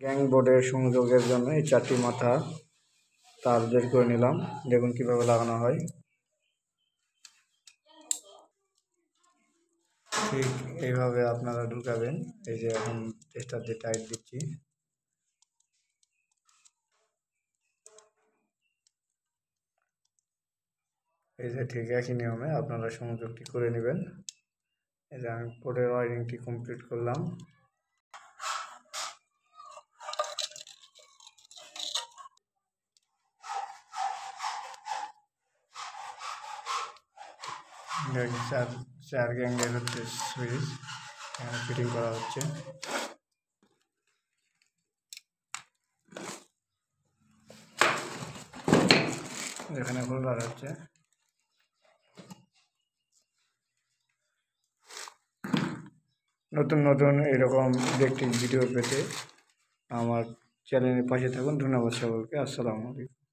Gang বোর্ডের সংযোগের জন্য এই 4টি মাথা তার বের করে নিলাম। দেখুন কিভাবে লাগানো হয়। ঠিক এইভাবে আপনারা ঢুকাবেন। এই যে এখন টেস্টার দিয়ে টাইট দিচ্ছি। এই যে ঠিক একই নিয়মে আপনারা সংযোগটি করে নেবেন। এই যে আমি বোর্ডের ওয়ারিংটি কমপ্লিট করলাম। চার গ্যাংয়ের হচ্ছে সুইচ এখানে ফিটিং করা হচ্ছে। এখানে হোল্ডার হচ্ছে। নতুন নতুন এরকম ইলেকট্রিক ভিডিও পেতে আমার চ্যানেলের পাশে থাকুন। ধন্যবাদ সকলকে। আসসালামু আলাইকুম।